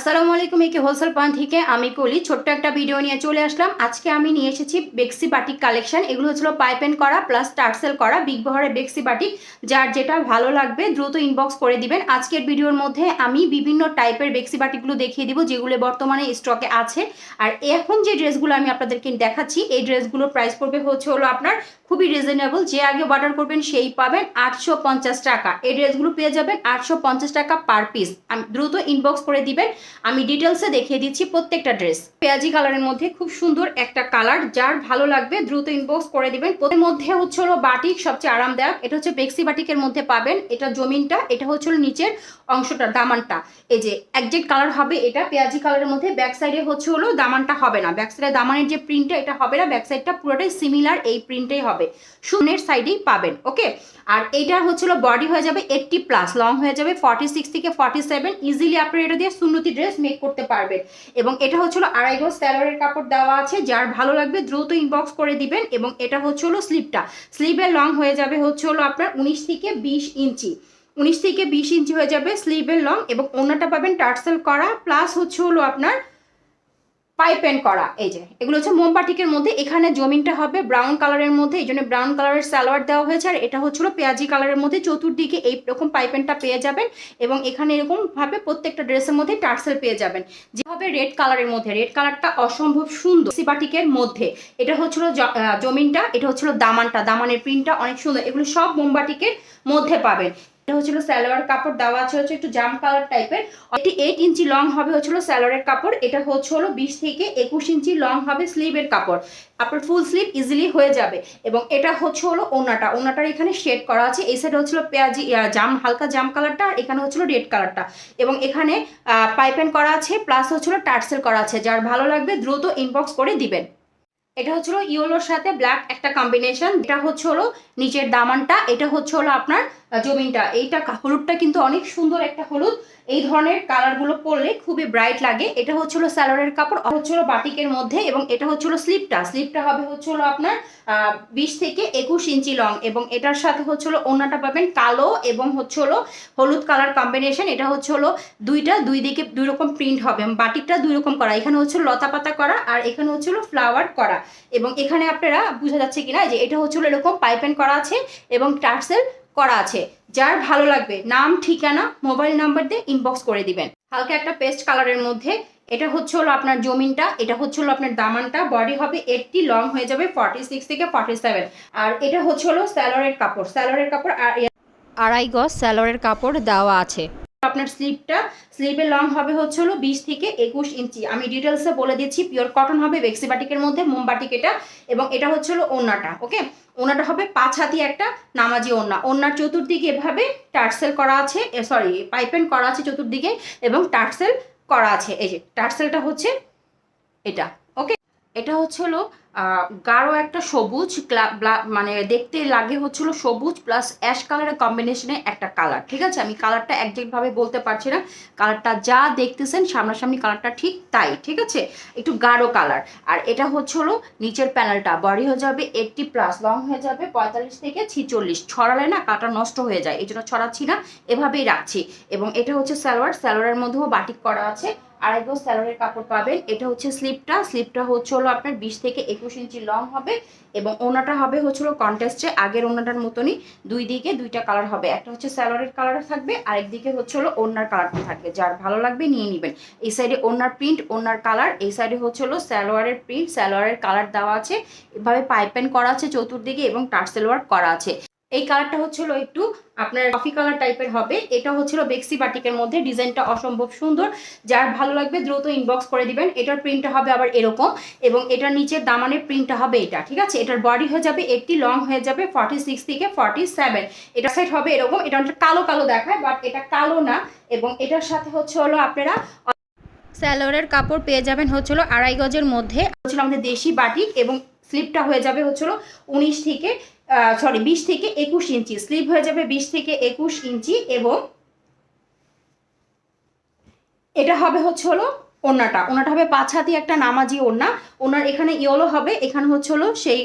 আসসালামু আলাইকুম। একে হোলসেল পয়েন্ট থেকে আমি কলি ছোট্ট একটা ভিডিও নিয়ে চলে আসলাম। আজকে আমি নিয়ে এসেছি বেক্সি বাটিক কালেকশন। এগুলো হচ্ছিল পাইপেন করা প্লাস টার্সেল করা বিগ বহরের বেক্সি বাটিক। যার যেটা ভালো লাগবে দ্রুত ইনবক্স করে দিবেন। আজকের ভিডিওর মধ্যে আমি বিভিন্ন টাইপের বেক্সি বাটিকগুলো দেখিয়ে দিব যেগুলো বর্তমানে স্টকে আছে। আর এখন যে ড্রেসগুলো আমি আপনাদেরকে দেখাচ্ছি এই ড্রেসগুলোর প্রাইস পড়বে হলো আপনার খুবই রিজনেবল। যে আগে অর্ডার করবেন সেই পাবেন 850 টাকা। এই ড্রেসগুলো পেয়ে যাবেন 850 টাকা পার পিস। আমি দ্রুত ইনবক্স করে দিবেন। আমি ডিটেলসে দেখিয়ে দিচ্ছি প্রত্যেকটা ড্রেস। পেঁয়াজি কালারের মধ্যে খুব সুন্দর একটা কালার, যার ভালো লাগবে দ্রুত ইনবক্স করে দিবেন। এর মধ্যে হলো বাটিক সবচেয়ে আরামদায়ক। এটা হচ্ছে বেক্সি বাটিকের মধ্যে পাবেন। এটা জমিনটা, এটা হলো নিচের অংশটা, দামানটা এই যে একজেক্ট কালার হবে। এটা পেঁয়াজি কালারের মধ্যে ব্যাক সাইডে হলো দামানটা হবে না, ব্যাক সাইডে দামানের যে প্রিন্টটা এটা হবে না, ব্যাক সাইডটা পুরোটাই সিমিলার এই প্রিন্টেই হবে, শূন্যের সাইডেই পাবেন। ওকে, আর এইটা হচ্ছিল বডি হয়ে যাবে 80+, লং হয়ে যাবে 46 থেকে 47। ইজিলি আপনারা এটা দিয়ে সুন্নতি ড্রেস মেক করতে পারবেন। এবং এটা হচ্ছিল আড়াই গজ স্যালোয়ারের কাপড় দেওয়া আছে। যার ভালো লাগবে দ্রুত ইনবক্স করে দিবেন। এবং এটা হচ্ছিল স্লিভটা, স্লিভের লং হয়ে যাবে হলো আপনার 19 থেকে 20 ইঞ্চি, 19 থেকে 20 ইঞ্চি হয়ে যাবে স্লিভের লং। এবং ওনাটা পাবেন টার্সেল করা প্লাস হলো আপনার পাইপেন করা। এই যে এগুলো হচ্ছে মোমবাটিকের মধ্যে। এখানে জমিনটা হবে ব্রাউন কালারের মধ্যে, এই জন্য ব্রাউন কালারের সালোয়ার দেওয়া হয়েছে। আর এটা হচ্ছিল পেঁয়াজি কালারের মধ্যে, চতুর্দিকে এইরকম পাইপেনটা পেয়ে যাবেন। এবং এখানে এরকম ভাবে প্রত্যেকটা ড্রেসের মধ্যে টার্সেল পেয়ে যাবেন। যেভাবে রেড কালারের মধ্যে, রেড কালারটা অসম্ভব সুন্দর সিবাটিকের মধ্যে। এটা হচ্ছিল জমিনটা, এটা হচ্ছিল দামানটা, দামানের প্রিন্টটা অনেক সুন্দর। এগুলো সব মোমবাটিকের মধ্যে পাবেন। এটা হচ্ছিল সালোয়ার কাপড় দেওয়া আছে হচ্ছে একটু জাম কালার টাইপের। এটি 8 ইঞ্চি লং হবে হচ্ছিল সালোয়ারের কাপড়। এটা হলো 20 থেকে 21 ইঞ্চি লং হবে স্লিভের কাপড়। আপনার ফুল স্লিভ ইজিলি হয়ে যাবে। এবং এটা হলো ওনাটা, ওনাটার এখানে শেড করা আছে। এই সাইডে হচ্ছিল পেঁয়াজি জাম, হালকা জাম কালারটা, আর এখানে হচ্ছিল রেড কালারটা। এবং এখানে পাইপেন করা আছে প্লাস হচ্ছিল টার্সেল করা আছে। যার ভালো লাগবে দ্রুত ইনবক্স করে দিবেন। এটা হচ্ছিল ইয়েলোর সাথে ব্ল্যাক একটা কম্বিনেশন। এটা হলো নিচের দামানটা, এটা হলো আপনার জমিনটা। এইটা হলুদটা কিন্তু অনেক সুন্দর একটা হলুদ। এই ধরনের কালারগুলো পরলে খুবই ব্রাইট লাগে। এটা হচ্ছিল সালোয়ারের কাপড়, হচ্ছিল বাটিকের মধ্যে। এবং এটা হচ্ছিল স্লিপটা, স্লিপটা হবে হলো আপনার 20 থেকে 21 ইঞ্চি লং। এবং এটার সাথে হচ্ছিল ওড়নাটা পাবেন কালো এবং হলো হলুদ কালার কম্বিনেশন। এটা হলো দুই দিকে দুই রকম প্রিন্ট হবে। বাটিকটা দুই রকম করা, এখানে হচ্ছিল লতা পাতা করা আর এখানে হচ্ছিল ফ্লাওয়ার করা। এবং এখানে আপনারা বোঝা যাচ্ছে কিনা যে এটা হচ্ছিল এরকম পাইপেন করা আছে এবং টার্সেল করা আছে। যার ভালো লাগবে নাম, ঠিকানা, মোবাইল নাম্বার দিয়ে ইনবক্স করে দিবেন। হালকা একটা পেস্ট কালারের মধ্যে। এটা হলো আপনার জমিনটা, এটা হলো আপনার দামানটা। বডি হবে 80, লং হয়ে যাবে 46 থেকে 47। আর এটা হলো সালোয়ারের কাপড়, সালোয়ারের কাপড় আর আড়াই গজ সালোয়ারের কাপড় দেওয়া আছে। আপনার স্লিভটা, স্লিভের লং হবে হলো 20 থেকে 21 ইঞ্চি। আমি ডিটেলসে বলে দিচ্ছি। পিওর কটন হবে বেক্সি বাটিকের মধ্যে, মোমবাটিক এটা। এবং এটা হলো ওড়নাটা। ওকে, ওড়নাটা হবে 5 হাতি একটা নামাজি ওড়না। ওড়নার চতুর্দিকে এভাবে টার্সেল করা আছে, সরি পাইপেন করা আছে চতুর্দিকে এবং টার্সেল করা আছে। এই যে টার্সেলটা হচ্ছে এটা। ওকে, এটা হলো গাঢ় একটা সবুজ, মানে দেখতে লাগে হলো সবুজ প্লাস অ্যাশ কালারের কম্বিনেশনে একটা কালার। ঠিক আছে, আমি কালারটা একজ্যাক্টভাবে বলতে পারছি না। কালারটা যা দেখতেছেন সামনাসামনি কালারটা ঠিক তাই। ঠিক আছে, একটু গাঢ় কালার। আর এটা হলো নিচের প্যানেলটা। বডি হয়ে যাবে 80+, লং হয়ে যাবে 45 থেকে 46। ছড়ালে না কাটা নষ্ট হয়ে যায়, এই জন্য ছড়াচ্ছি না, এভাবেই রাখছি। এবং এটা হচ্ছে সালোয়ার, সালোয়ারের মধ্যেও বাটিক করা আছে। আড়াই গজ সালোয়ারের কাপড় পাবেন। এটা হচ্ছে স্লিপটা, স্লিপটা হলো আপনার 20 থেকে 21 ইঞ্চি লং হবে। এবং ওনাটা হবে হলো কন্ট্রাস্টে, আগের ওনাটার মতনই দুই দিকে দুইটা কালার হবে। একটা হচ্ছে সালোয়ারের কালার থাকবে, আরেকদিকে হলো ওনার কালারটা থাকবে। যার ভালো লাগবে নিয়ে নেবেন। এই সাইডে ওনার প্রিন্ট, ওনার কালার, এই সাইডে হলো সালোয়ারের প্রিন্ট, সালোয়ারের কালার দেওয়া আছে। এভাবে পাইপেন করা আছে চতুর্দিকে এবং টার্সেল ওয়ার্ক করা আছে। এই কালারটা হলো একটু আপনার কফি কালার টাইপের হবে। এটা হলো বেক্সি বাটিকের মধ্যে। ডিজাইনটা অসম্ভব সুন্দর। যার ভালো লাগবে দ্রুত ইনবক্স করে দিবেন। এটার প্রিন্টটা হবে আবার এরকম। এবং এটার নিচের দামানের প্রিন্টটা হবে এটা। ঠিক আছে, এটার বডি হয়ে যাবে 80, লং হয়ে যাবে 46 থেকে 47। এটা সাইড হবে এরকম। এটা কালো কালো দেখায় বাট এটা কালো না। এবং এটার সাথে হলো আপনারা সালোয়ারের কাপড় পেয়ে যাবেন হলো আড়াই গজের মধ্যে। আমাদের দেশি বাটিক। এবং স্লিপটা হয়ে যাবে হলো 19 থেকে 20 থেকে 21 ইঞ্চি। স্লিভ হয়ে যাবে 20 থেকে 21 ইঞ্চি। এবং এটা হবে হলো ওনাটা হবে 5 হাতি একটা নামাজি ওড়না। ওনার এখানে ইয়েলো হবে, এখানে হচ্ছে হলো সেই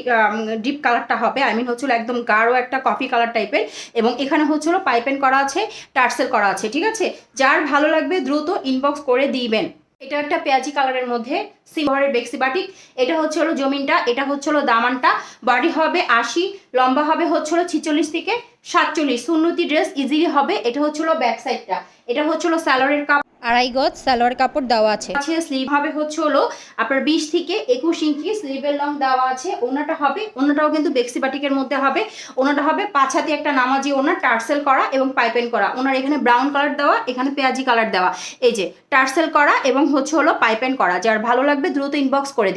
ডিপ কালারটা হবে, আই মিন হচ্ছে একদম গাঢ় একটা কফি কালার টাইপের, এবং এখানে হচ্ছে হলো পাইপেন করা আছে, টার্সেল করা আছে। ঠিক আছে, যার ভালো লাগবে দ্রুত ইনবক্স করে দিবেন। এটা একটা পেঁয়াজি কালারের মধ্যে সিলভারের বেক্সি বাটিক। এটা হচ্ছে হলো জমিনটা, এটা হচ্ছে হলো দামানটা। বডি হবে 80, লম্বা হবে হচ্ছে হলো 46 থেকে 47। সুন্নতি ড্রেস ইজিলি হবে। এটা হচ্ছে হলো ব্যাক সাইডটা, এটা হচ্ছে হলো সালোয়ারের কাপড়, 2.5 গজ সালোয়ার কাপড় দেওয়া আছে। স্লিভ হবে হচ্ছে হলো আপনার 20 থেকে 21 ইঞ্চি স্লিভের লং দেওয়া আছে। ওনাটা হবে, ওনাটাও কিন্তু বেক্সি বাটিকের মধ্যে হবে। ওনাটা হবে 5 হাতি একটা নামাজি ওনা, টার্সেল করা এবং পাইপেন করা। ওনার এখানে ব্রাউন কালার দেওয়া, এখানে পেঁয়াজি কালার দেওয়া, এই যে টার্সেল করা এবং হচ্ছে হলো পাইপেন করা। যার ভালো লাগবে দ্রুত ইনবক্স করে দিন।